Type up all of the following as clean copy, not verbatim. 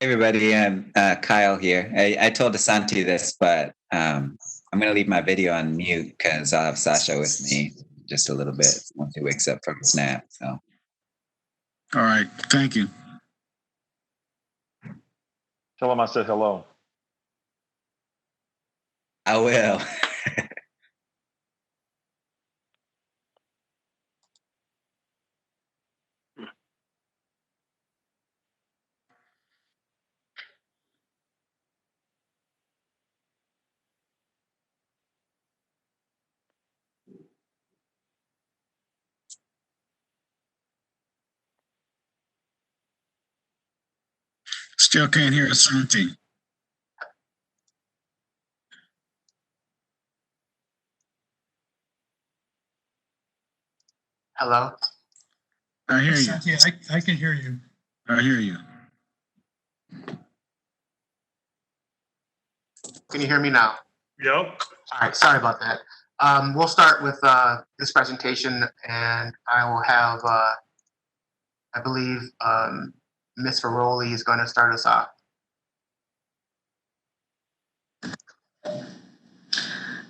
Everybody, I'm Kyle here. I told Asante this, but I'm going to leave my video on mute because I'll have Sasha with me just a little bit once he wakes up from his nap. So, all right, thank you. Tell him I said hello. I will. Still can't hear Asante. Hello? I hear you. I can hear you. I hear you. Can you hear me now? Yep. All right, sorry about that. We'll start with this presentation, and I will have, I believe, Ms. Ferroli is going to start us off. All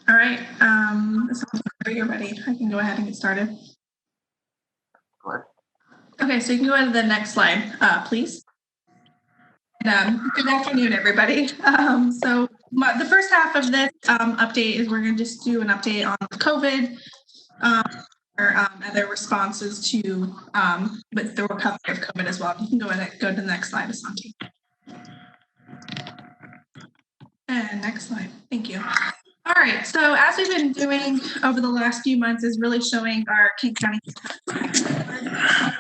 right, you're ready. I can go ahead and get started. Go ahead. Okay, so you can go to the next slide, please. And, good afternoon, everybody. The first half of this update is we're going to just do an update on COVID or other responses to with the recovery of COVID as well. You can go ahead and go to the next slide, Asante. And next slide. Thank you. All right, so as we've been doing over the last few months is really showing our King County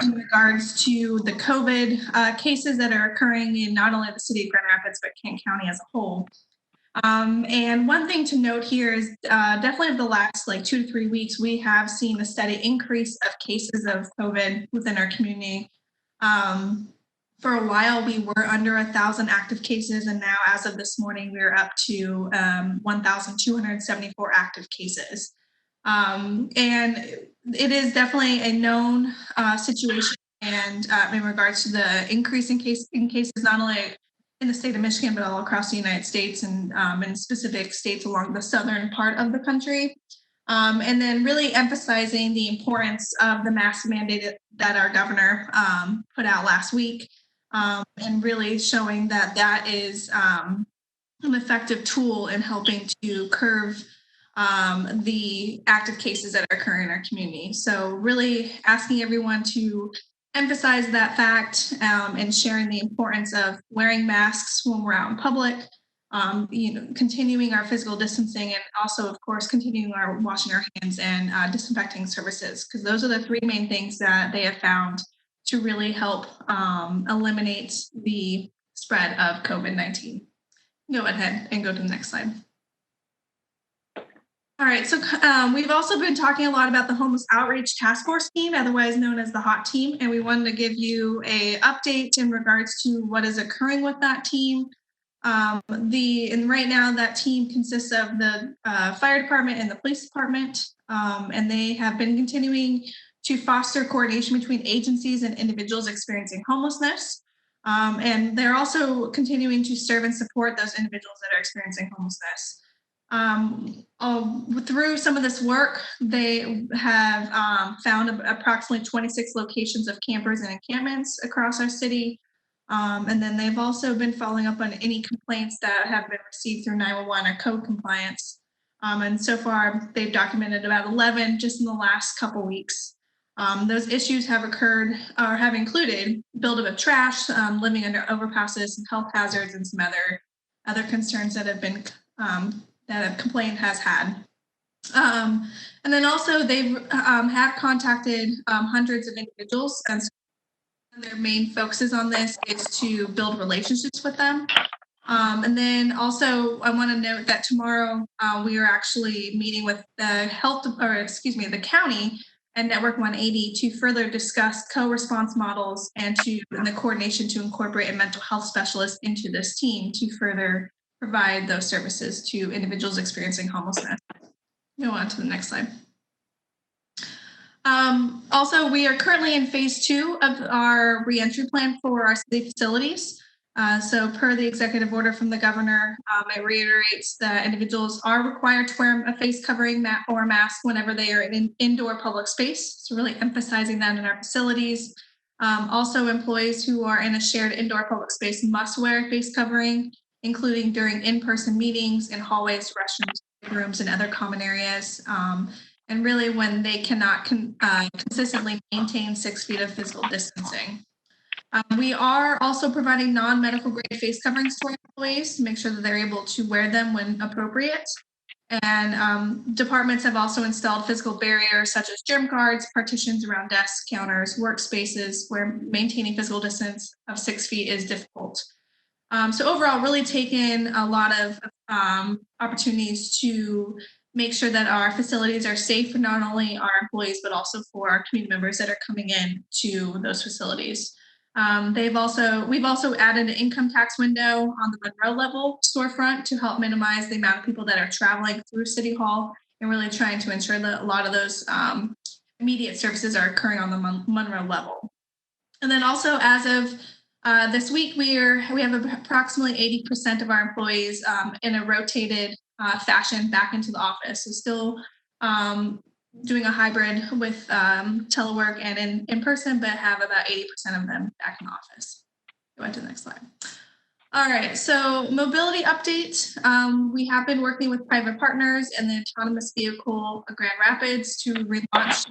in regards to the COVID cases that are occurring in not only the city of Grand Rapids, but Kent County as a whole. And one thing to note here is definitely over the last 2 to 3 weeks, we have seen a steady increase of cases of COVID within our community. For a while, we were under 1,000 active cases, and now as of this morning, we're up to 1,274 active cases. And it is definitely a known situation, and in regards to the increase in cases, not only in the state of Michigan, but all across the United States and in specific states along the southern part of the country. And then really emphasizing the importance of the mask mandate that our governor put out last week. And really showing that that is an effective tool in helping to curb the active cases that are occurring in our community. So really asking everyone to emphasize that fact and sharing the importance of wearing masks when we're out in public, continuing our physical distancing, and also, of course, continuing our washing our hands and disinfecting services, because those are the three main things that they have found to really help eliminate the spread of COVID-19. Go ahead and go to the next slide. All right, so we've also been talking a lot about the Homeless Outreach Task Force team, otherwise known as the HOT team, and we wanted to give you an update in regards to what is occurring with that team. And right now that team consists of the fire department and the police department, and they have been continuing to foster coordination between agencies and individuals experiencing homelessness. And they're also continuing to serve and support those individuals that are experiencing homelessness. Through some of this work, they have found approximately 26 locations of campers and encampments across our city. And then they've also been following up on any complaints that have been received through 911 or code compliance. And so far, they've documented about 11 just in the last couple weeks. Those issues have occurred or have included buildup of trash, living under overpasses, and health hazards, and some other concerns that have been that a complaint has had. And then also they have contacted hundreds of individuals, and so their main focuses on this is to build relationships with them. And then also I want to note that tomorrow we are actually meeting with the the county and Network 180 to further discuss co-response models and the coordination to incorporate a mental health specialist into this team to further provide those services to individuals experiencing homelessness. Go on to the next slide. Also, we are currently in phase 2 of our reentry plan for our city facilities. So per the executive order from the governor, it reiterates that individuals are required to wear a face covering or a mask whenever they are in an indoor public space. So really emphasizing that in our facilities. Also, employees who are in a shared indoor public space must wear a face covering, including during in-person meetings in hallways, restrooms, rooms, and other common areas. And really when they cannot consistently maintain 6 feet of physical distancing. We are also providing non-medical grade face coverings to our employees to make sure that they're able to wear them when appropriate. And departments have also installed physical barriers such as germ guards, partitions around desks, counters, workspaces where maintaining physical distance of 6 feet is difficult. So overall, really taken a lot of opportunities to make sure that our facilities are safe for not only our employees, but also for our community members that are coming in to those facilities. We've also added an income tax window on the Monroe level storefront to help minimize the amount of people that are traveling through City Hall and really trying to ensure that a lot of those immediate services are occurring on the Monroe level. And then also as of this week, we have approximately 80% of our employees in a rotated fashion back into the office. So still doing a hybrid with telework and in person, but have about 80% of them back in the office. Go on to the next slide. All right, so mobility update. We have been working with private partners and the autonomous vehicle Grand Rapids to relaunch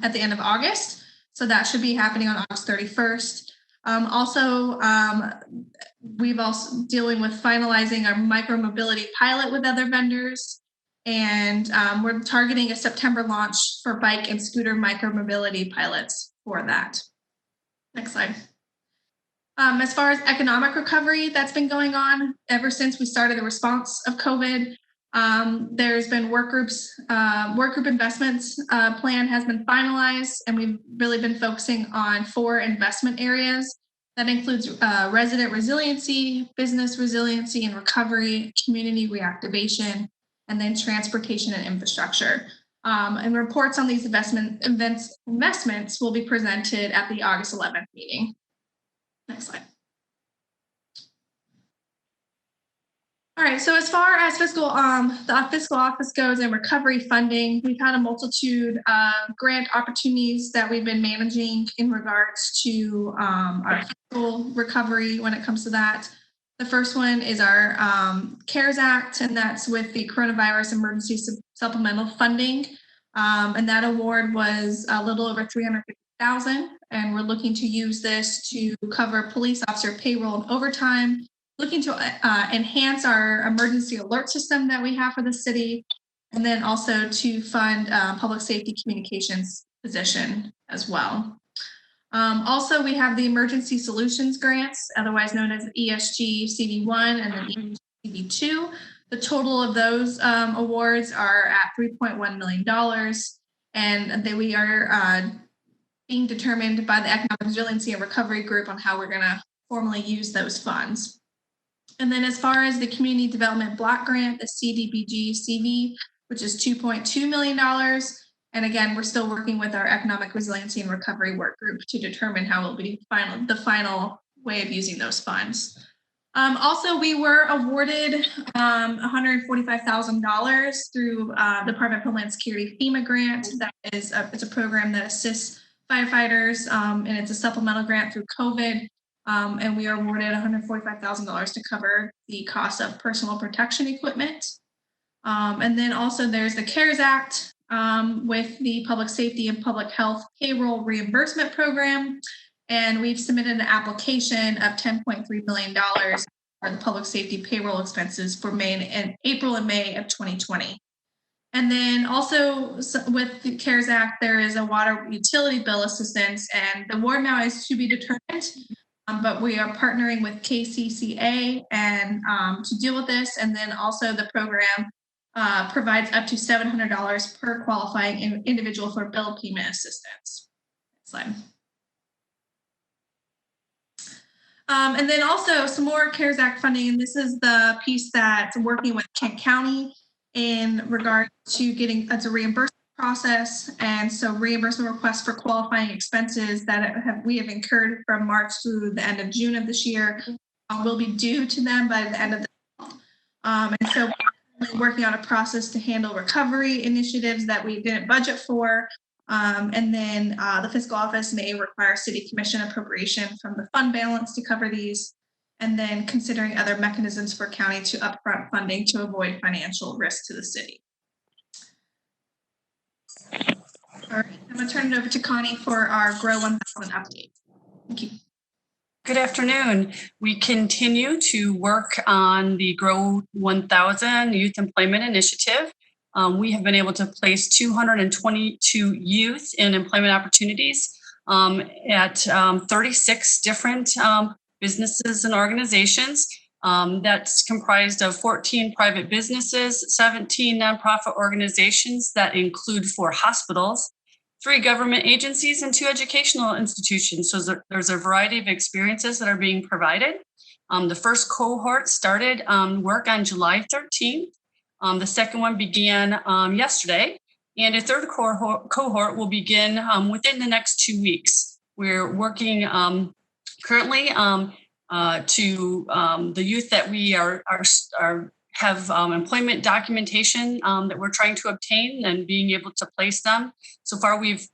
at the end of August. So that should be happening on August 31st. We've also dealing with finalizing our micromobility pilot with other vendors. And we're targeting a September launch for bike and scooter micromobility pilots for that. Next slide. As far as economic recovery that's been going on ever since we started the response of COVID, there's been work group investments plan has been finalized, and we've really been focusing on 4 investment areas. That includes resident resiliency, business resiliency and recovery, community reactivation, and then transportation and infrastructure. And reports on these investments will be presented at the August 11th meeting. Next slide. All right, so as far as the fiscal office goes and recovery funding, we've had a multitude of grant opportunities that we've been managing in regards to our fiscal recovery when it comes to that. The first one is our CARES Act, and that's with the Coronavirus Emergency Supplemental Funding. And that award was a little over $350,000, and we're looking to use this to cover police officer payroll and overtime, looking to enhance our emergency alert system that we have for the city, and then also to fund public safety communications position as well. Also, we have the Emergency Solutions Grants, otherwise known as ESG CV1 and then ESG CV2. The total of those awards are at $3.1 million, and we are being determined by the Economic Resiliency and Recovery Group on how we're going to formally use those funds. And then as far as the Community Development Block Grant, the CDBG CV, which is $2.2 million. And again, we're still working with our Economic Resiliency and Recovery Work Group to determine how it will be the final way of using those funds. Also, we were awarded $145,000 through Department of Homeland Security FEMA Grant. That is it's a program that assists firefighters, and it's a supplemental grant through COVID. And we are awarded $145,000 to cover the cost of personal protection equipment. And then also there's the CARES Act with the Public Safety and Public Health Payroll Reimbursement Program. And we've submitted an application of $10.3 million for the public safety payroll expenses for April and May of 2020. And then also with the CARES Act, there is a water utility bill assistance, and the award now is to be determined. But we are partnering with KCCA and to deal with this. And then also the program provides up to $700 per qualifying individual for bill payment assistance. Next slide. And then also some more CARES Act funding. And this is the piece that's working with Kent County in regard to getting a reimbursement process. And so reimbursement requests for qualifying expenses that we have incurred from March through the end of June of this year will be due to them by the end of the month. And so we're working on a process to handle recovery initiatives that we didn't budget for. And then the fiscal office may require city commission appropriation from the fund balance to cover these. And then considering other mechanisms for county to upfront funding to avoid financial risk to the city. All right, I'm going to turn it over to Connie for our Grow 1000 update. Thank you. Good afternoon. We continue to work on the Grow 1000 Youth Employment Initiative. We have been able to place 222 youth in employment opportunities at 36 different businesses and organizations. That's comprised of 14 private businesses, 17 nonprofit organizations that include 4 hospitals, 3 government agencies, and 2 educational institutions. So there's a variety of experiences that are being provided. The first cohort started work on July 13th. The second one began yesterday, and a third cohort will begin within the next 2 weeks. We're working currently to the youth that we have employment documentation that we're trying to obtain and being able to place them. So far, we've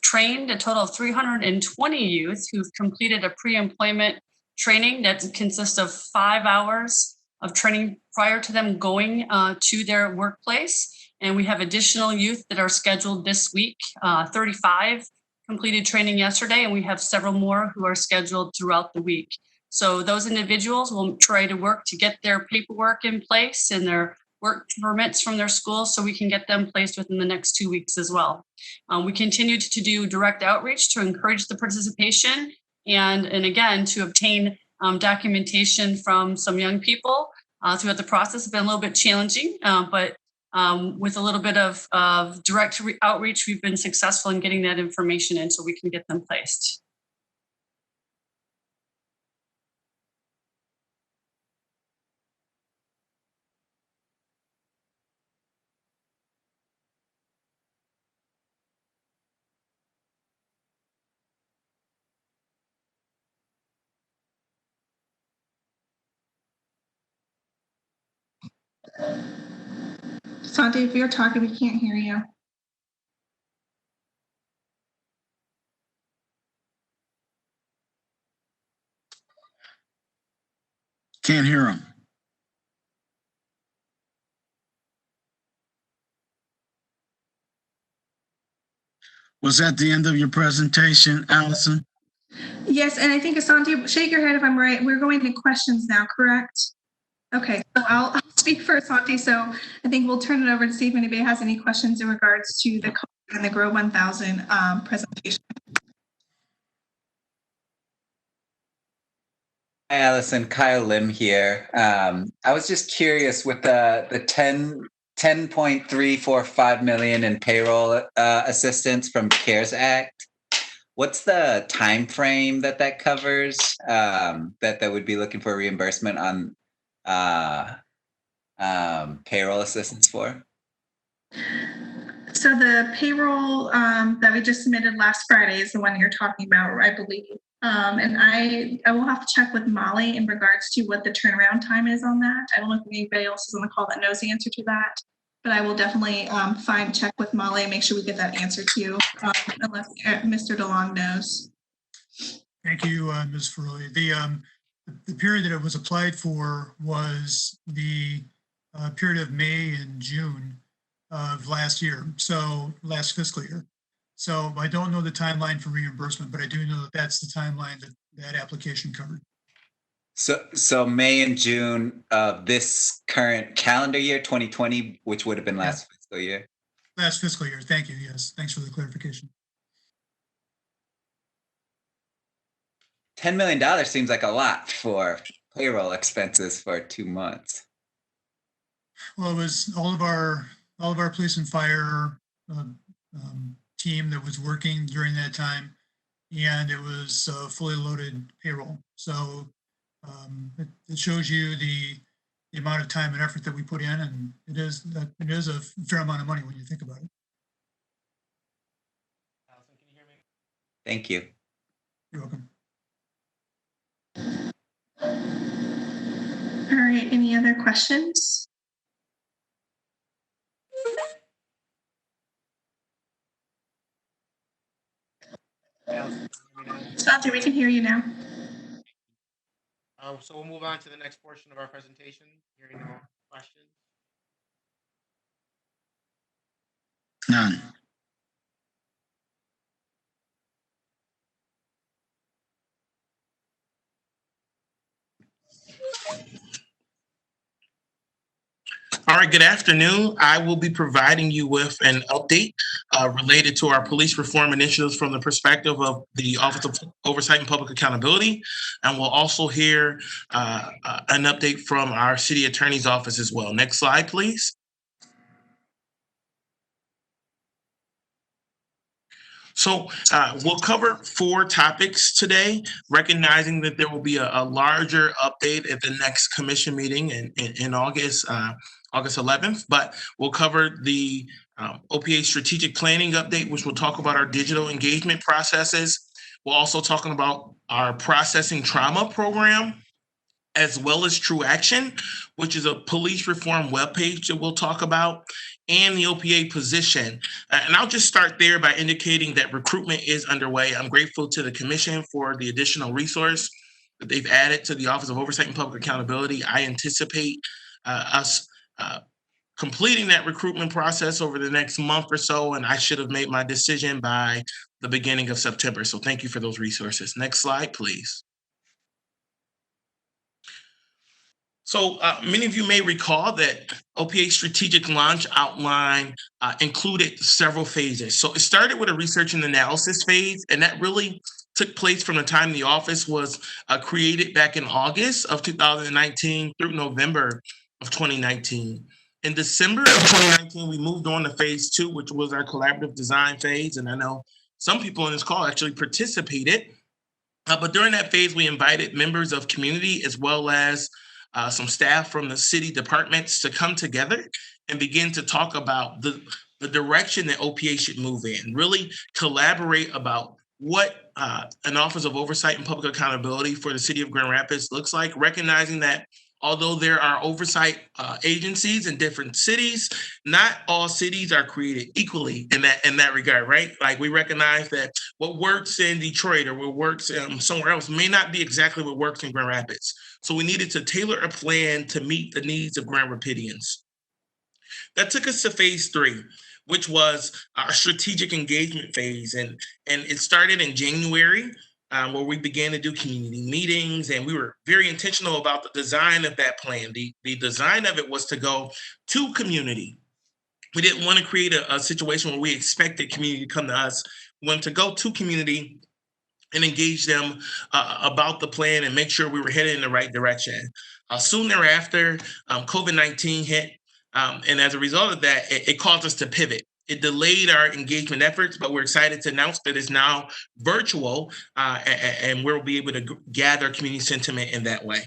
trained a total of 320 youth who've completed a pre-employment training that consists of 5 hours of training prior to them going to their workplace. And we have additional youth that are scheduled this week, 35 completed training yesterday, and we have several more who are scheduled throughout the week. So those individuals will try to work to get their paperwork in place and their work permits from their schools so we can get them placed within the next 2 weeks as well. We continue to do direct outreach to encourage the participation and again, to obtain documentation from some young people throughout the process. It's been a little bit challenging, but with a little bit of direct outreach, we've been successful in getting that information in so we can get them placed. Santi, if you're talking, we can't hear you. Can't hear him. Was that the end of your presentation, Allison? Yes, and I think Asante, shake your head if I'm right. We're going to questions now, correct? Okay, so I'll speak for Asante. So I think we'll turn it over to see if anybody has any questions in regards to the COVID and the Grow 1000 presentation. Hi, Allison. Kyle Lim here. I was just curious with the 10.345 million in payroll assistance from CARES Act. What's the time frame that covers? That would be looking for reimbursement on payroll assistance for? So the payroll that we just submitted last Friday is the one you're talking about, I believe. And I will have to check with Molly in regards to what the turnaround time is on that. I don't know if anybody else is on the call that knows the answer to that, but I will definitely check with Molly and make sure we get that answer to you, unless Mr. DeLong knows. Thank you, Ms. Ferroli. The period that it was applied for was the period of May and June of last year, so last fiscal year. So I don't know the timeline for reimbursement, but I do know that that's the timeline that application covered. So May and June of this current calendar year, 2020, which would have been last fiscal year? Last fiscal year, thank you, yes. Thanks for the clarification. $10 million seems like a lot for payroll expenses for 2 months. Well, it was all of our police and fire team that was working during that time, and it was fully loaded payroll. So it shows you the amount of time and effort that we put in, and it is a fair amount of money when you think about it. Allison, can you hear me? Thank you. You're welcome. right, any other questions? Santi, we can hear you now. So we'll move on to the next portion of our presentation. Hearing no questions. None. All right, good afternoon. I will be providing you with an update related to our police reform initiatives from the perspective of the Office of Oversight and Public Accountability. And we'll also hear an update from our city attorney's office as well. Next slide, please. So we'll cover 4 topics today, recognizing that there will be a larger update at the next commission meeting in August 11th, but we'll cover the OPA strategic planning update, which will talk about our digital engagement processes. We're also talking about our processing trauma program, as well as True Action, which is a police reform webpage that we'll talk about, and the OPA position. And I'll just start there by indicating that recruitment is underway. I'm grateful to the commission for the additional resource that they've added to the Office of Oversight and Public Accountability. I anticipate us completing that recruitment process over the next month or so, and I should have made my decision by the beginning of September. So thank you for those resources. Next slide, please. So many of you may recall that OPA strategic launch outline included several phases. So it started with a research and analysis phase, and that really took place from the time the office was created back in August of 2019 through November of 2019. In December of 2019, we moved on to phase 2, which was our collaborative design phase. And I know some people on this call actually participated. But during that phase, we invited members of community as well as some staff from the city departments to come together and begin to talk about the direction that OPA should move in, really collaborate about what an Office of Oversight and Public Accountability for the city of Grand Rapids looks like, recognizing that although there are oversight agencies in different cities, not all cities are created equally in that regard, right? Like we recognize that what works in Detroit or what works somewhere else may not be exactly what works in Grand Rapids. So we needed to tailor a plan to meet the needs of Grand Rapidians. That took us to phase 3, which was our strategic engagement phase. And it started in January, where we began to do community meetings, and we were very intentional about the design of that plan. The design of it was to go to community. We didn't want to create a situation where we expected community to come to us. We wanted to go to community and engage them about the plan and make sure we were headed in the right direction. Soon thereafter, COVID-19 hit, and as a result of that, it caused us to pivot. It delayed our engagement efforts, but we're excited to announce that it's now virtual, and we'll be able to gather community sentiment in that way.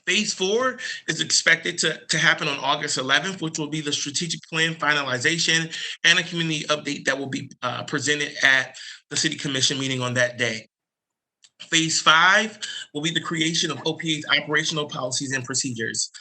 Phase 4 is expected to happen on August 11th, which will be the strategic plan finalization and a community update that will be presented at the City Commission meeting on that day. Phase 5 will be the creation of OPA's operational policies and procedures.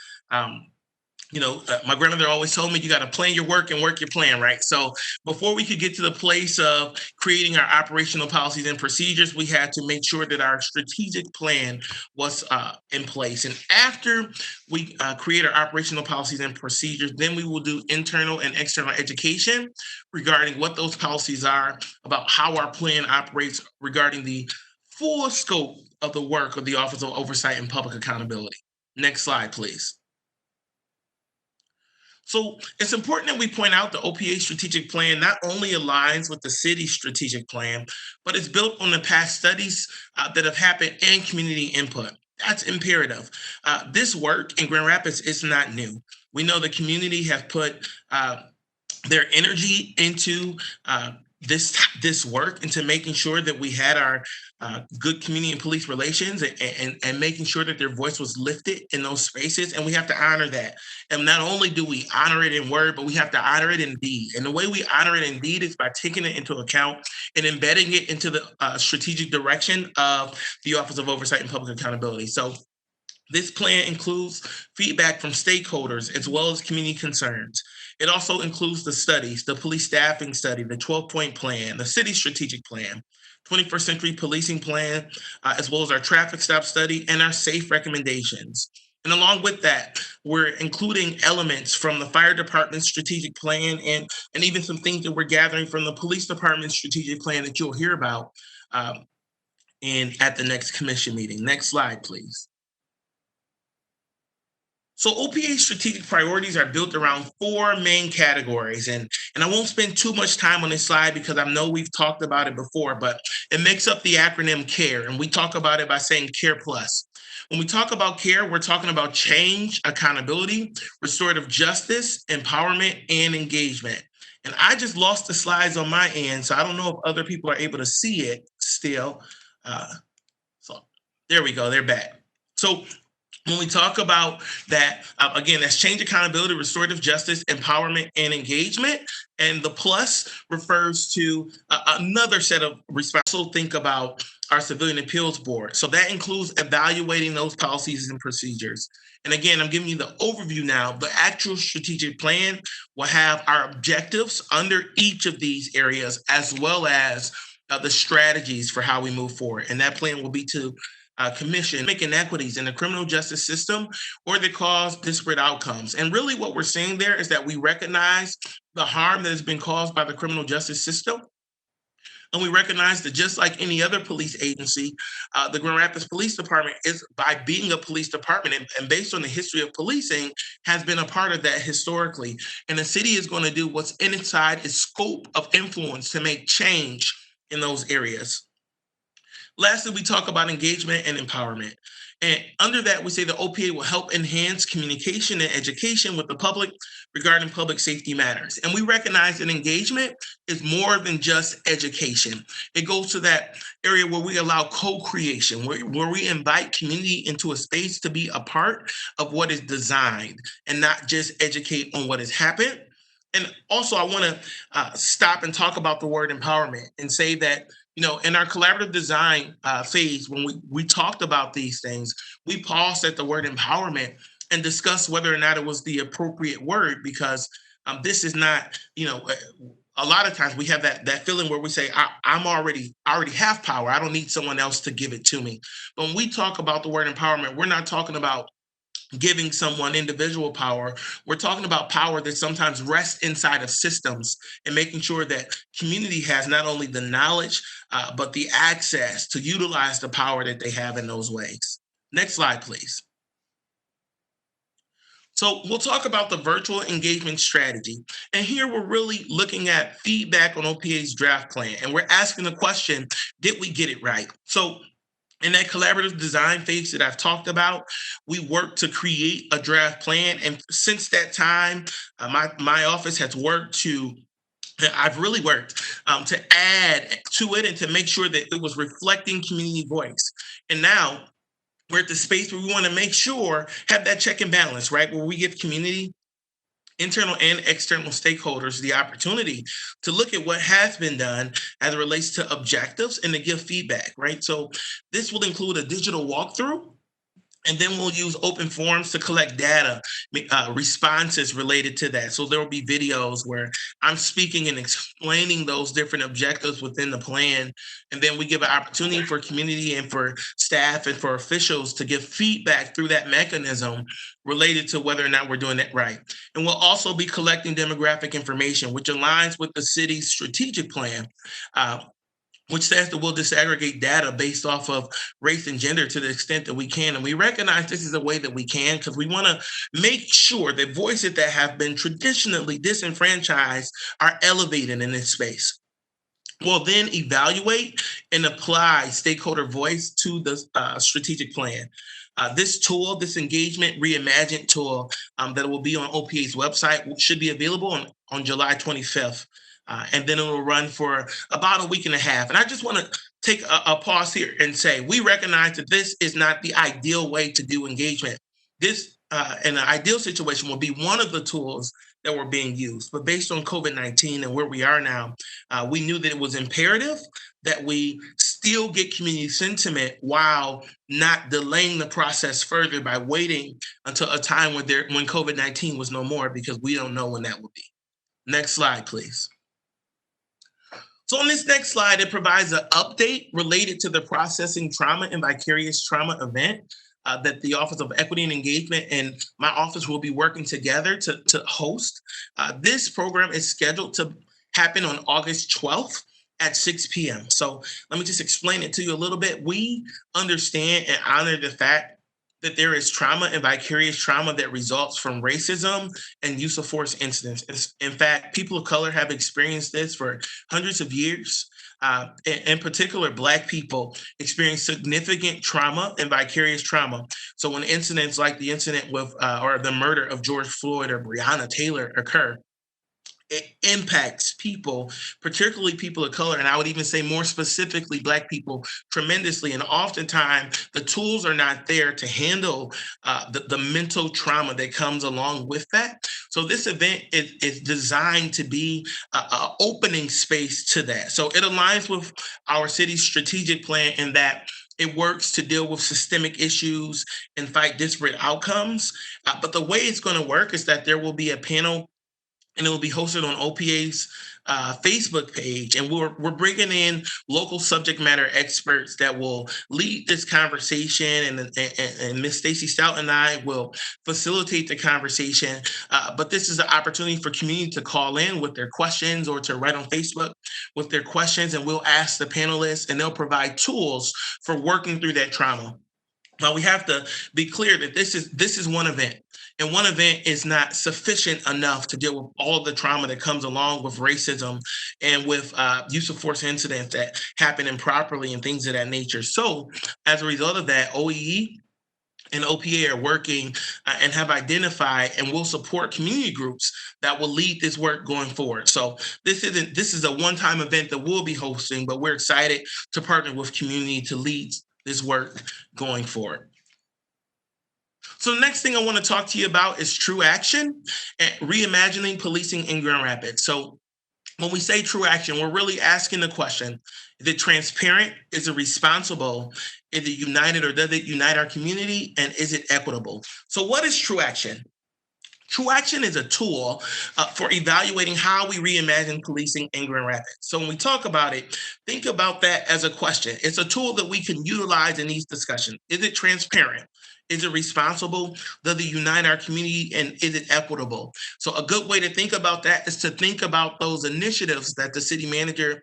My grandmother always told me you got to plan your work and work your plan, right? So before we could get to the place of creating our operational policies and procedures, we had to make sure that our strategic plan was in place. And after we create our operational policies and procedures, then we will do internal and external education regarding what those policies are, about how our plan operates regarding the full scope of the work of the Office of Oversight and Public Accountability. Next slide, please. So it's important that we point out the OPA strategic plan not only aligns with the city's strategic plan, but it's built on the past studies that have happened and community input. That's imperative. This work in Grand Rapids is not new. We know the community have put their energy into this work, into making sure that we had our good community and police relations and making sure that their voice was lifted in those spaces. And we have to honor that. And not only do we honor it in word, but we have to honor it in deed. And the way we honor it in deed is by taking it into account and embedding it into the strategic direction of the Office of Oversight and Public Accountability. So This plan includes feedback from stakeholders as well as community concerns. It also includes the studies, the police staffing study, the 12-point plan, the city strategic plan, 21st century policing plan, as well as our traffic stop study and our safe recommendations. And along with that, we're including elements from the fire department strategic plan and even some things that we're gathering from the police department strategic plan that you'll hear about at the next commission meeting. Next slide, please. So OPA strategic priorities are built around 4 main categories. And I won't spend too much time on this slide because I know we've talked about it before, but it makes up the acronym CARE. And we talk about it by saying CARE Plus. When we talk about CARE, we're talking about change, accountability, restorative justice, empowerment, and engagement. And I just lost the slides on my end, so I don't know if other people are able to see it still. So there we go, they're back. So when we talk about that, again, that's change, accountability, restorative justice, empowerment, and engagement. And the plus refers to another set of responsibilities. Also think about our Civilian Appeals Board. So that includes evaluating those policies and procedures. And again, I'm giving you the overview now. The actual strategic plan will have our objectives under each of these areas, as well as the strategies for how we move forward. And that plan will be to commission inequities in the criminal justice system or that cause disparate outcomes. And really what we're saying there is that we recognize the harm that has been caused by the criminal justice system. And we recognize that just like any other police agency, the Grand Rapids Police Department is, by being a police department and based on the history of policing, has been a part of that historically. And the city is going to do what's inside its scope of influence to make change in those areas. Lastly, we talk about engagement and empowerment. And under that, we say the OPA will help enhance communication and education with the public regarding public safety matters. And we recognize that engagement is more than just education. It goes to that area where we allow co-creation, where we invite community into a space to be a part of what is designed and not just educate on what has happened. And also, I want to stop and talk about the word empowerment and say that, you know, in our collaborative design phase, when we talked about these things, we paused at the word empowerment and discussed whether or not it was the appropriate word, because this is not, you know, a lot of times we have that feeling where we say, I already have power. I don't need someone else to give it to me. But when we talk about the word empowerment, we're not talking about giving someone individual power. We're talking about power that sometimes rests inside of systems and making sure that community has not only the knowledge, but the access to utilize the power that they have in those ways. Next slide, please. So we'll talk about the virtual engagement strategy. And here we're really looking at feedback on OPA's draft plan. And we're asking the question, did we get it right? So in that collaborative design phase that I've talked about, we worked to create a draft plan. And since that time, my office has I've really worked to add to it and to make sure that it was reflecting community voice. And now we're at the space where we want to make sure, have that check and balance, right? Where we give community, internal and external stakeholders the opportunity to look at what has been done as it relates to objectives and to give feedback, right? So this will include a digital walkthrough, and then we'll use open forums to collect data, responses related to that. So there will be videos where I'm speaking and explaining those different objectives within the plan. And then we give an opportunity for community and for staff and for officials to give feedback through that mechanism related to whether or not we're doing it right. And we'll also be collecting demographic information, which aligns with the city's strategic plan, which says that we'll disaggregate data based off of race and gender to the extent that we can. And we recognize this is a way that we can, because we want to make sure that voices that have been traditionally disenfranchised are elevated in this space. We'll then evaluate and apply stakeholder voice to the strategic plan. This tool, this engagement reimagined tool that will be on OPA's website should be available on July 25th. And then it will run for about a week and a half. And I just want to take a pause here and say, we recognize that this is not the ideal way to do engagement. This, in an ideal situation, will be one of the tools that were being used. But based on COVID-19 and where we are now, we knew that it was imperative that we still get community sentiment while not delaying the process further by waiting until a time when COVID-19 was no more, because we don't know when that will be. Next slide, please. So on this next slide, it provides an update related to the Processing Trauma and Vicarious Trauma event that the Office of Equity and Engagement and my office will be working together to host. This program is scheduled to happen on August 12th at 6 p.m. So let me just explain it to you a little bit. We understand and honor the fact that there is trauma and vicarious trauma that results from racism and use of force incidents. In fact, people of color have experienced this for hundreds of years. In particular, Black people experience significant trauma and vicarious trauma. So when incidents like the incident with or the murder of George Floyd or Breonna Taylor occur, it impacts people, particularly people of color, and I would even say more specifically Black people, tremendously. And oftentimes the tools are not there to handle the mental trauma that comes along with that. So this event is designed to be an opening space to that. So it aligns with our city's strategic plan in that it works to deal with systemic issues and fight disparate outcomes. But the way it's going to work is that there will be a panel, and it will be hosted on OPA's Facebook page. And we're bringing in local subject matter experts that will lead this conversation. And Ms. Stacy Stout and I will facilitate the conversation. But this is an opportunity for community to call in with their questions or to write on Facebook with their questions. And we'll ask the panelists, and they'll provide tools for working through that trauma. Now, we have to be clear that this is one event. And one event is not sufficient enough to deal with all the trauma that comes along with racism and with use of force incidents that happen improperly and things of that nature. So as a result of that, OEE and OPA are working and have identified and will support community groups that will lead this work going forward. So this is a one-time event that we'll be hosting, but we're excited to partner with community to lead this work going forward. So the next thing I want to talk to you about is True Action and reimagining policing in Grand Rapids. So when we say true action, we're really asking the question, is it transparent? Is it responsible? Is it united, or does it unite our community? And is it equitable? So what is True Action? True Action is a tool for evaluating how we reimagine policing in Grand Rapids. So when we talk about it, think about that as a question. It's a tool that we can utilize in these discussions. Is it transparent? Is it responsible? Does it unite our community? And is it equitable? So a good way to think about that is to think about those initiatives that the city manager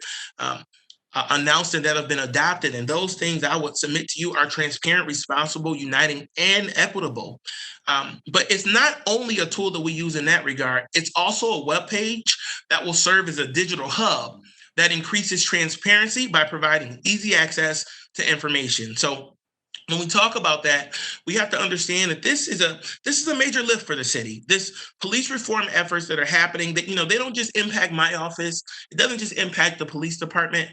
announced and that have been adopted. And those things I would submit to you are transparent, responsible, uniting, and equitable. But it's not only a tool that we use in that regard, it's also a web page that will serve as a digital hub that increases transparency by providing easy access to information. So when we talk about that, we have to understand that this is a major lift for the city. This police reform efforts that are happening, that they don't just impact my office. It doesn't just impact the police department,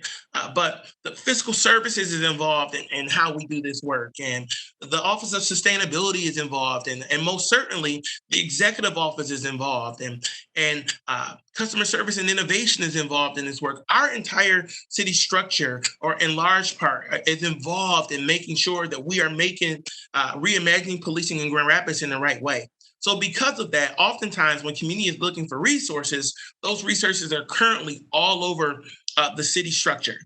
but the fiscal services is involved in how we do this work, and the Office of Sustainability is involved, and most certainly the executive office is involved, and customer service and innovation is involved in this work. Our entire city structure, or in large part, is involved in making sure that we are reimagining policing in Grand Rapids in the right way. So because of that, oftentimes when community is looking for resources, those resources are currently all over the city structure.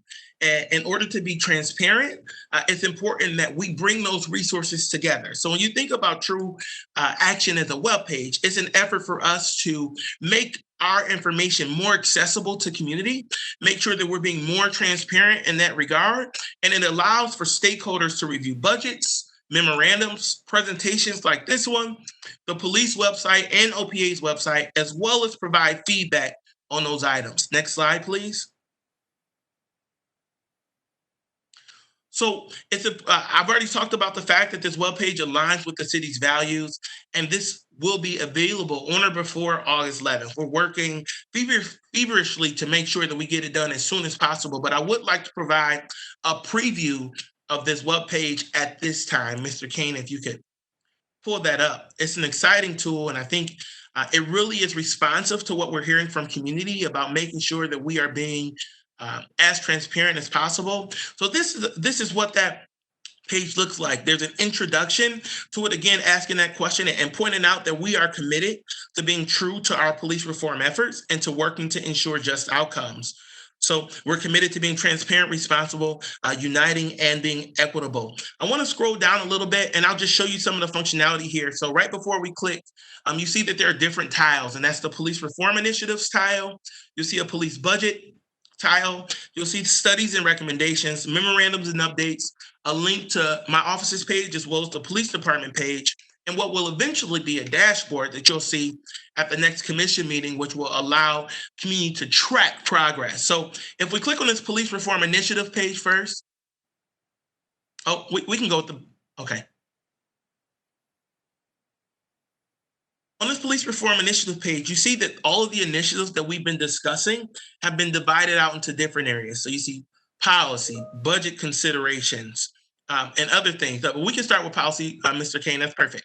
And in order to be transparent, it's important that we bring those resources together. So when you think about True Action as a webpage, it's an effort for us to make our information more accessible to community, make sure that we're being more transparent in that regard, and it allows for stakeholders to review budgets, memorandums, presentations like this one, the police website and OPA's website, as well as provide feedback on those items. Next slide, please. So I've already talked about the fact that this webpage aligns with the city's values, and this will be available on or before August 11th. We're working feverishly to make sure that we get it done as soon as possible, but I would like to provide a preview of this webpage at this time. Mr. Kane, if you could pull that up. It's an exciting tool, and I think it really is responsive to what we're hearing from community about making sure that we are being as transparent as possible. So this is what that page looks like. There's an introduction to it, again, asking that question and pointing out that we are committed to being true to our police reform efforts and to working to ensure just outcomes. So we're committed to being transparent, responsible, uniting, and being equitable. I want to scroll down a little bit, and I'll just show you some of the functionality here. So right before we click, you see that there are different tiles, and that's the police reform initiatives tile. You'll see a police budget tile. You'll see studies and recommendations, memorandums and updates, a link to my office's page, as well as the police department page, and what will eventually be a dashboard that you'll see at the next commission meeting, which will allow community to track progress. So if we click on this police reform initiative page first, oh, we can go with the, okay. On this police reform initiative page, you see that all of the initiatives that we've been discussing have been divided out into different areas. So you see policy, budget considerations, and other things. But we can start with policy, Mr. Kane, that's perfect.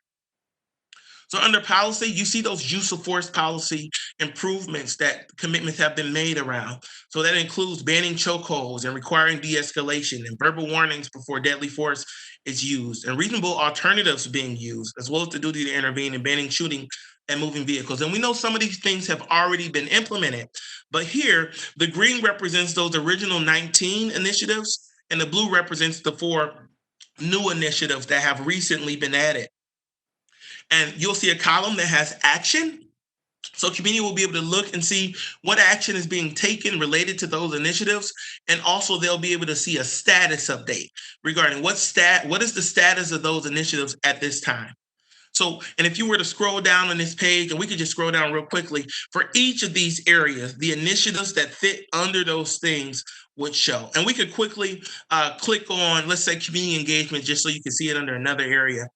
So under policy, you see those use of force policy improvements that commitments have been made around. So that includes banning chokeholds and requiring de-escalation and verbal warnings before deadly force is used, and reasonable alternatives being used, as well as the duty to intervene and banning shooting and moving vehicles. And we know some of these things have already been implemented, but here the green represents those original 19 initiatives, and the blue represents the 4 new initiatives that have recently been added. And you'll see a column that has action. So community will be able to look and see what action is being taken related to those initiatives. And also they'll be able to see a status update regarding what is the status of those initiatives at this time. So, and if you were to scroll down on this page, and we could just scroll down real quickly, for each of these areas, the initiatives that fit under those things would show. And we could quickly click on, let's say, community engagement, just so you can see it under another area.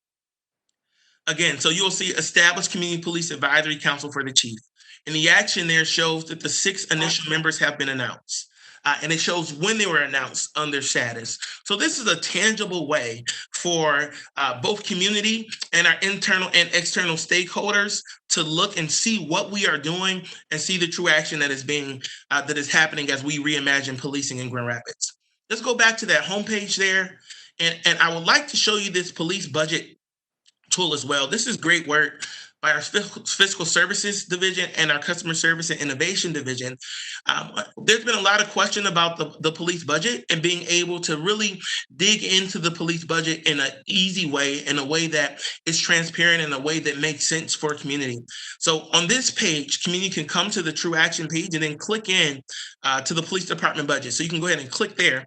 Again, so you'll see established community police advisory council for the chief. And the action there shows that the 6 initial members have been announced. And it shows when they were announced under status. So this is a tangible way for both community and our internal and external stakeholders to look and see what we are doing and see the true action that is being that is happening as we reimagine policing in Grand Rapids. Let's go back to that homepage there. And I would like to show you this police budget tool as well. This is great work by our fiscal services division and our customer service and innovation division. There's been a lot of question about the police budget and being able to really dig into the police budget in an easy way, in a way that is transparent, in a way that makes sense for community. So on this page, community can come to the True Action page and then click in to the police department budget. So you can go ahead and click there.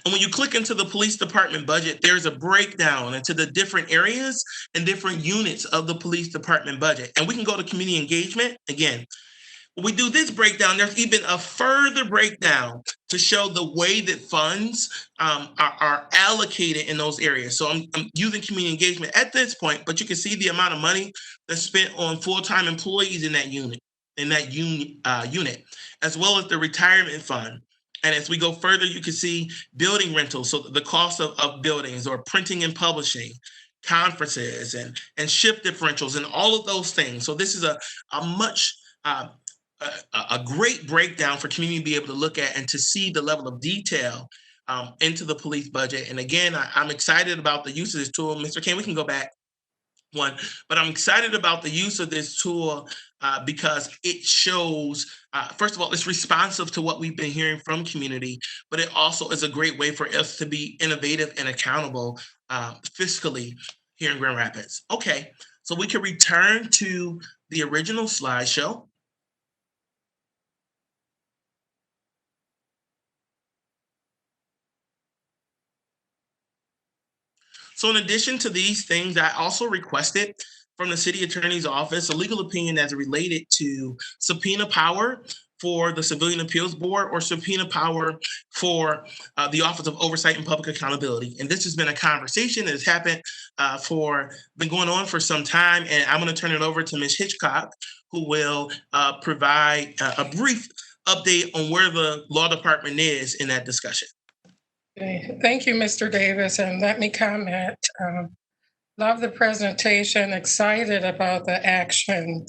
And when you click into the police department budget, there's a breakdown into the different areas and different units of the police department budget. And we can go to community engagement. Again, when we do this breakdown, there's even a further breakdown to show the way that funds are allocated in those areas. So I'm using community engagement at this point, but you can see the amount of money that's spent on full-time employees in that unit, as well as the retirement fund. And as we go further, you can see building rentals, so the cost of buildings, or printing and publishing, conferences, and shift differentials, and all of those things. So this is a great breakdown for community to be able to look at and to see the level of detail into the police budget. And again, I'm excited about the use of this tool. Mr. Kane, we can go back one, but I'm excited about the use of this tool because it shows, first of all, it's responsive to what we've been hearing from community, but it also is a great way for us to be innovative and accountable fiscally here in Grand Rapids. Okay, so we can return to the original slideshow. So in addition to these things, I also requested from the city attorney's office a legal opinion as related to subpoena power for the Civilian Appeals Board, or subpoena power for the Office of Oversight and Public Accountability. And this has been a conversation that has happened been going on for some time. And I'm going to turn it over to Ms. Hitchcock, who will provide a brief update on where the law department is in that discussion. Okay. Thank you, Mr. Davis, and let me comment. Love the presentation. Excited about the action,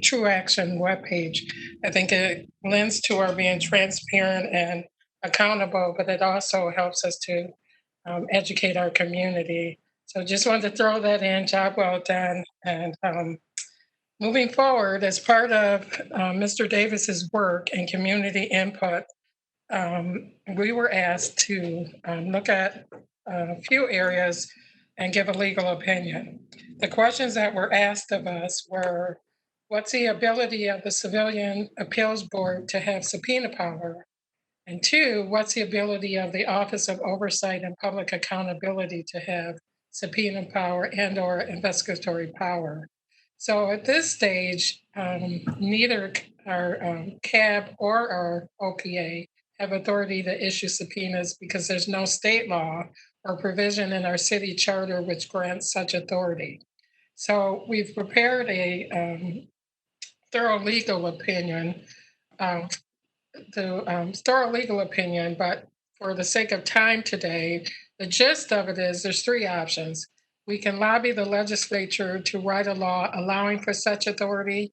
True Action webpage. I think it lends to our being transparent and accountable, but it also helps us to educate our community. So just wanted to throw that in. Job well done. And moving forward, as part of Mr. Davis's work and community input, we were asked to look at a few areas and give a legal opinion. The questions that were asked of us were, what's the ability of the Civilian Appeals Board to have subpoena power? And two, what's the ability of the Office of Oversight and Public Accountability to have subpoena power and or investigatory power? So at this stage, neither our CAB or our OPA have authority to issue subpoenas because there's no state law or provision in our city charter which grants such authority. So we've prepared a thorough legal opinion, but for the sake of time today, the gist of it is there's three options. We can lobby the legislature to write a law allowing for such authority.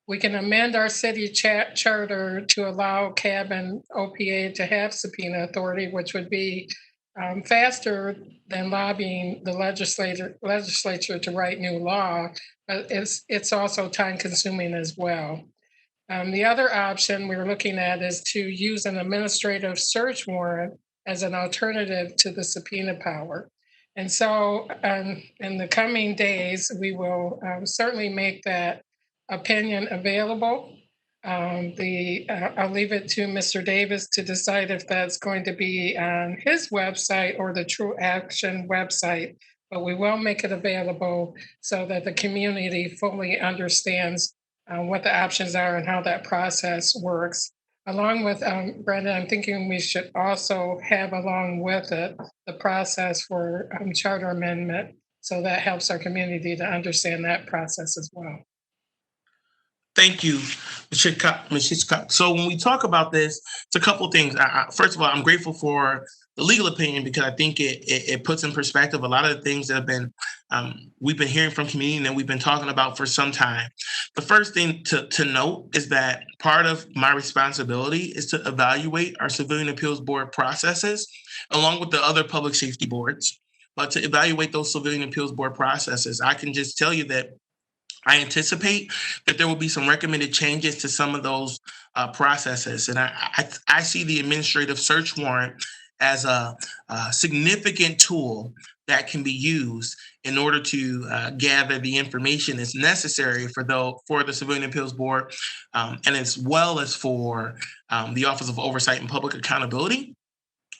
We can amend our city charter to allow CAB and OPA to have subpoena authority, which would be faster than lobbying the legislature to write new law, but it's also time consuming as well. The other option we're looking at is to use an administrative search warrant as an alternative to the subpoena power. And so in the coming days, we will certainly make that opinion available. I'll leave it to Mr. Davis to decide if that's going to be on his website or the True Action website, but we will make it available so that the community fully understands what the options are and how that process works. Along with Brenda, I'm thinking we should also have along with it the process for charter amendment, so that helps our community to understand that process as well. Thank you, Ms. Hitchcock. So when we talk about this, it's a couple of things. First of all, I'm grateful for the legal opinion because I think it puts in perspective a lot of the things that have been we've been hearing from community and that we've been talking about for some time. The first thing to note is that part of my responsibility is to evaluate our Civilian Appeals Board processes along with the other public safety boards. But to evaluate those Civilian Appeals Board processes, I can just tell you that I anticipate that there will be some recommended changes to some of those processes. And I see the administrative search warrant as a significant tool that can be used in order to gather the information that's necessary for the Civilian Appeals Board and as well as for the Office of Oversight and Public Accountability.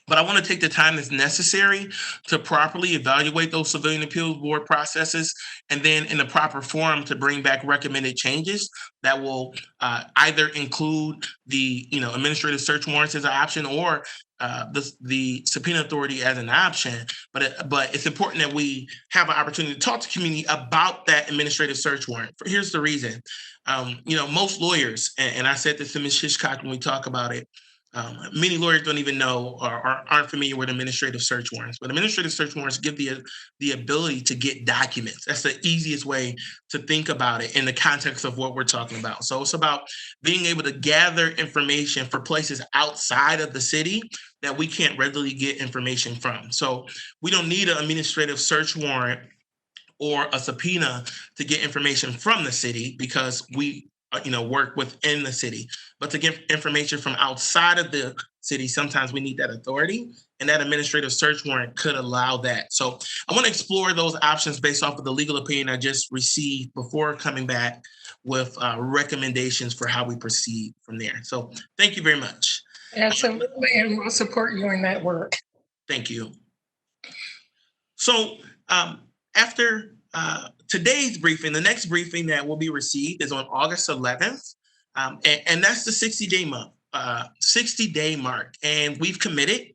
But I want to take the time that's necessary to properly evaluate those Civilian Appeals Board processes and then in the proper form to bring back recommended changes that will either include the administrative search warrants as an option or the subpoena authority as an option. But it's important that we have an opportunity to talk to community about that administrative search warrant. Here's the reason. Most lawyers, and I said this to Ms. Hitchcock when we talk about it, many lawyers don't even know or aren't familiar with administrative search warrants, but administrative search warrants give the ability to get documents. That's the easiest way to think about it in the context of what we're talking about. So it's about being able to gather information for places outside of the city that we can't readily get information from. So we don't need an administrative search warrant or a subpoena to get information from the city because we work within the city. But to get information from outside of the city, sometimes we need that authority, and that administrative search warrant could allow that. So I want to explore those options based off of the legal opinion I just received before coming back with recommendations for how we proceed from there. So thank you very much. Absolutely, and we'll support you in that work. Thank you. So after today's briefing, the next briefing that will be received is on August 11th, and that's the 60-day mark. And we've committed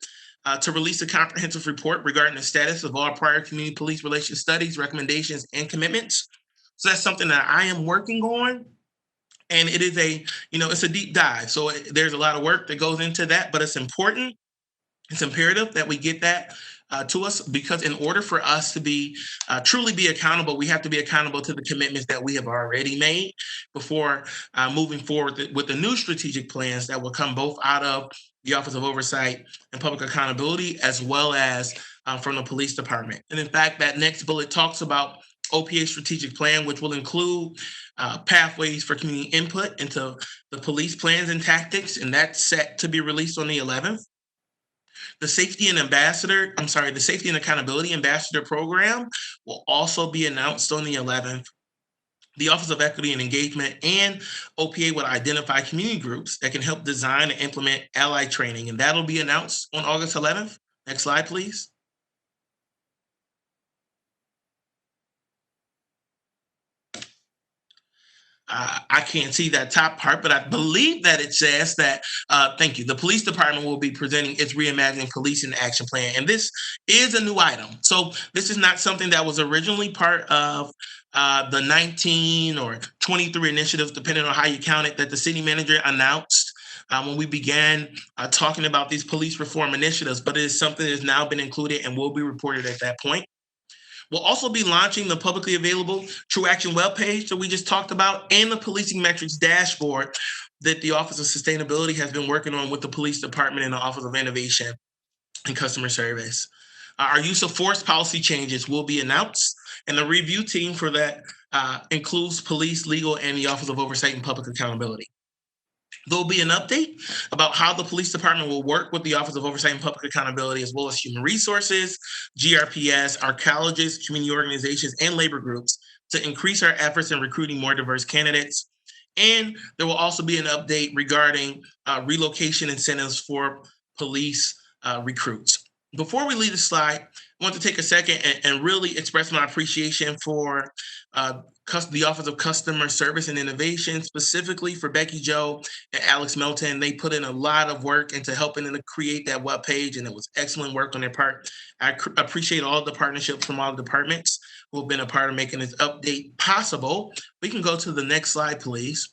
to release a comprehensive report regarding the status of all prior community police relations studies, recommendations, and commitments. So that's something that I am working on. And it is it's a deep dive. So there's a lot of work that goes into that, but it's important. It's imperative that we get that to us, because in order for us to be truly be accountable, we have to be accountable to the commitments that we have already made before moving forward with the new strategic plans that will come both out of the Office of Oversight and Public Accountability, as well as from the police department. And in fact, that next bullet talks about OPA Strategic Plan, which will include pathways for community input into the police plans and tactics, and that's set to be released on the 11th. The Safety and Accountability Ambassador Program will also be announced on the 11th. The Office of Equity and Engagement and OPA will identify community groups that can help design and implement ally training, and that'll be announced on August 11th. Next slide, please. I can't see that top part, but I believe that it says that, thank you, the police department will be presenting its Reimagining Policing Action Plan. And this is a new item. So this is not something that was originally part of the 19 or 23 initiatives, depending on how you count it, that the city manager announced when we began talking about these police reform initiatives, but it is something that has now been included and will be reported at that point. We'll also be launching the publicly available True Action webpage that we just talked about, and the policing metrics dashboard that the Office of Sustainability has been working on with the police department and the Office of Innovation and Customer Service. Our use of force policy changes will be announced, and the review team for that includes police, legal, and the Office of Oversight and Public Accountability. There'll be an update about how the police department will work with the Office of Oversight and Public Accountability, as well as human resources, GRPS, our colleges, community organizations, and labor groups to increase our efforts in recruiting more diverse candidates. And there will also be an update regarding relocation incentives for police recruits. Before we leave the slide, I want to take a second and really express my appreciation for the Office of Customer Service and Innovation, specifically for Becky Jo and Alex Melton. They put in a lot of work into helping them to create that webpage, and it was excellent work on their part. I appreciate all the partnerships from all the departments who have been a part of making this update possible. We can go to the next slide, please.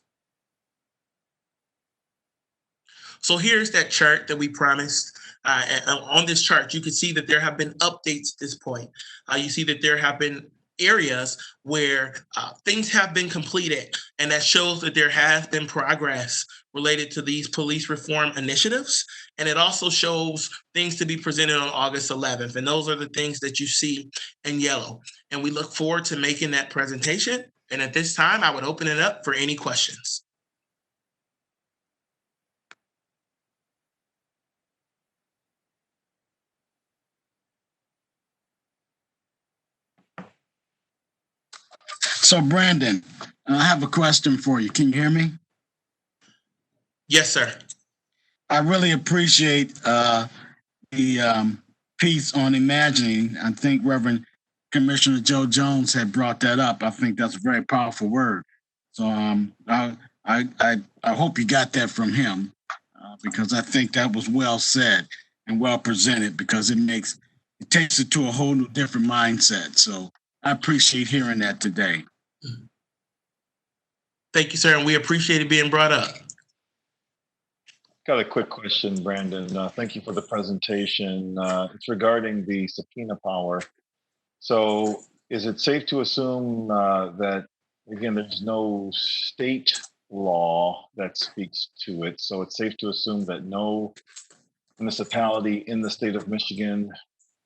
So here's that chart that we promised. And on this chart, you can see that there have been updates at this point. You see that there have been areas where things have been completed, and that shows that there has been progress related to these police reform initiatives. And it also shows things to be presented on August 11th. And those are the things that you see in yellow. And we look forward to making that presentation. And at this time, I would open it up for any questions. So Brandon, I have a question for you. Can you hear me? Yes, sir. I really appreciate the piece on imagining. I think Reverend Commissioner Joe Jones had brought that up. I think that's a very powerful word. So I hope you got that from him because I think that was well said and well presented, because it takes it to a whole new different mindset. So I appreciate hearing that today. Thank you, sir, and we appreciate it being brought up. Got a quick question, Brandon. Thank you for the presentation. It's regarding the subpoena power. So is it safe to assume that, again, there's no state law that speaks to it? So it's safe to assume that no municipality in the state of Michigan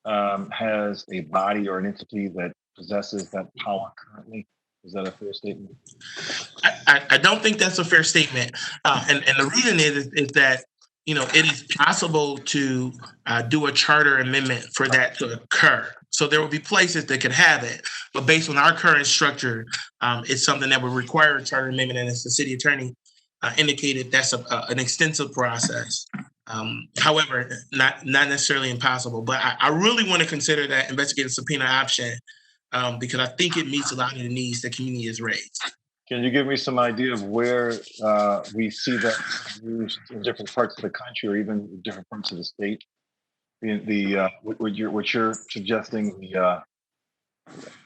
has a body or an entity that possesses that power currently? Is that a fair statement? I don't think that's a fair statement. And the reason is that, it is possible to do a charter amendment for that to occur. So there will be places that could have it. But based on our current structure, it's something that would require a charter amendment. And as the city attorney indicated, that's an extensive process. However, not necessarily impossible. But I really want to consider that investigative subpoena option because I think it meets a lot of the needs the community has raised. Can you give me some idea of where we see that used in different parts of the country or even different parts of the state? What you're suggesting, the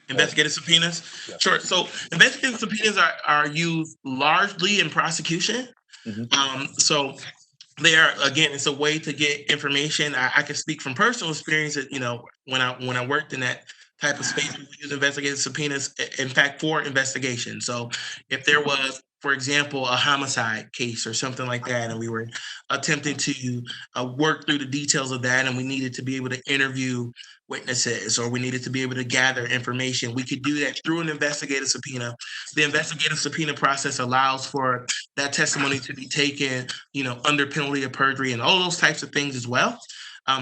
investigative subpoenas? Yeah. Sure. So investigative subpoenas are used largely in prosecution. Mm-hmm. So again, it's a way to get information. I can speak from personal experience that, when I worked in that type of space, we use investigative subpoenas, in fact, for investigation. So if there was, for example, a homicide case or something like that, and we were attempting to work through the details of that, and we needed to be able to interview witnesses, or we needed to be able to gather information, we could do that through an investigative subpoena. The investigative subpoena process allows for that testimony to be taken, under penalty of perjury and all those types of things as well.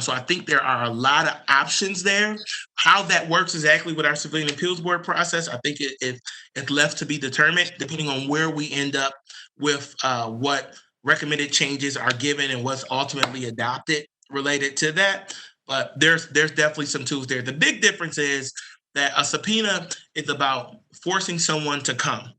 So I think there are a lot of options there. How that works exactly with our Civilian Appeals Board process, I think it's left to be determined, depending on where we end up with what recommended changes are given and what's ultimately adopted related to that. But there's definitely some tools there. The big difference is that a subpoena is about forcing someone to come.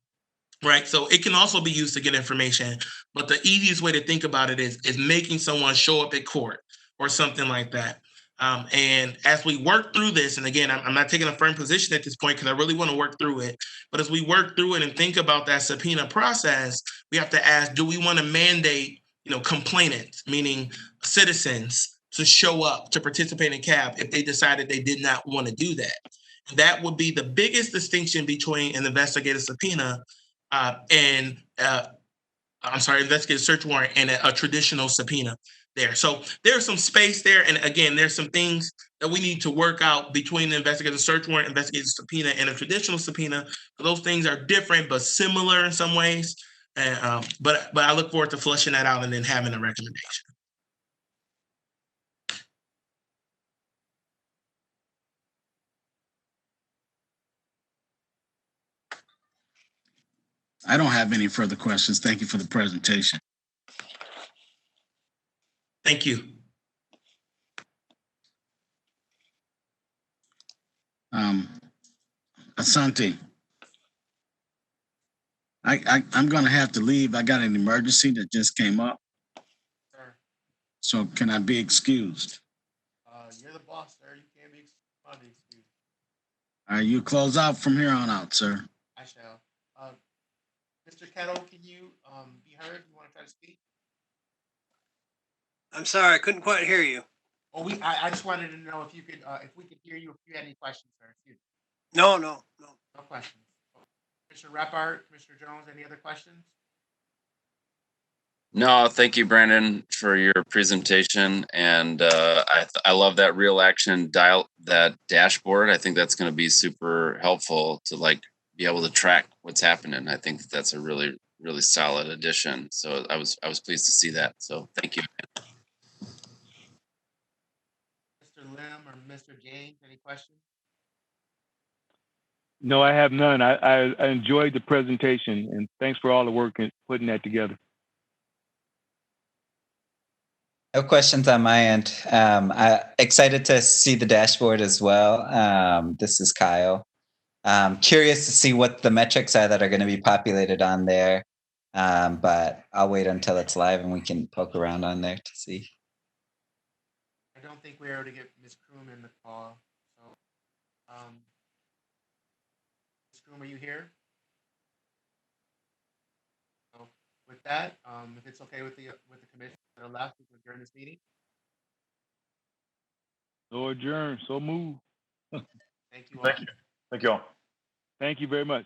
Right. So it can also be used to get information. But the easiest way to think about it is making someone show up at court or something like that. And as we work through this, and again, I'm not taking a firm position at this point because I really want to work through it. But as we work through it and think about that subpoena process, we have to ask, do we want to mandate, complainants, meaning citizens, to show up to participate in CAB if they decided they did not want to do that? That would be the biggest distinction between an investigative subpoena investigative search warrant and a traditional subpoena there. So there's some space there. And again, there's some things that we need to work out between the investigative search warrant, investigative subpoena, and a traditional subpoena. Those things are different, but similar in some ways. And, but I look forward to flushing that out and then having a recommendation. I don't have any further questions. Thank you for the presentation. Thank you. Asante, I'm going to have to leave. I got an emergency that just came up. Sir, So can I be excused? you're the boss, sir. You can't be excused. All right, you close out from here on out, sir. I shall. Mr. Kettle, can you be heard? You want to try to speak? I'm sorry, I couldn't quite hear you. Oh, I just wanted to know if you could, if we could hear you, if you had any questions, sir. Excuse me. No. No questions. Mr. Repart, Mr. Jones, any other questions? No, thank you, Brandon, for your presentation, and I love that real action that dashboard. I think that's going to be super helpful to be able to track what's happening. I think that's a really, really solid addition. So I was pleased to see that. So thank you. Mr. Lim or Mr. James, any questions? No, I have none. I enjoyed the presentation, and thanks for all the work in putting that together. No questions on my end. I'm excited to see the dashboard as well. This is Kyle. Curious to see what the metrics are that are going to be populated on there. But I'll wait until it's live and we can poke around on there to see. I don't think we're able to get Ms. Kroom in the call. So, Ms. Kroom, are you here? So with that, if it's okay with the commission that are left, we can adjourn this meeting. So adjourn, so move. Thank you all. Thank you. Thank you all. Thank you very much.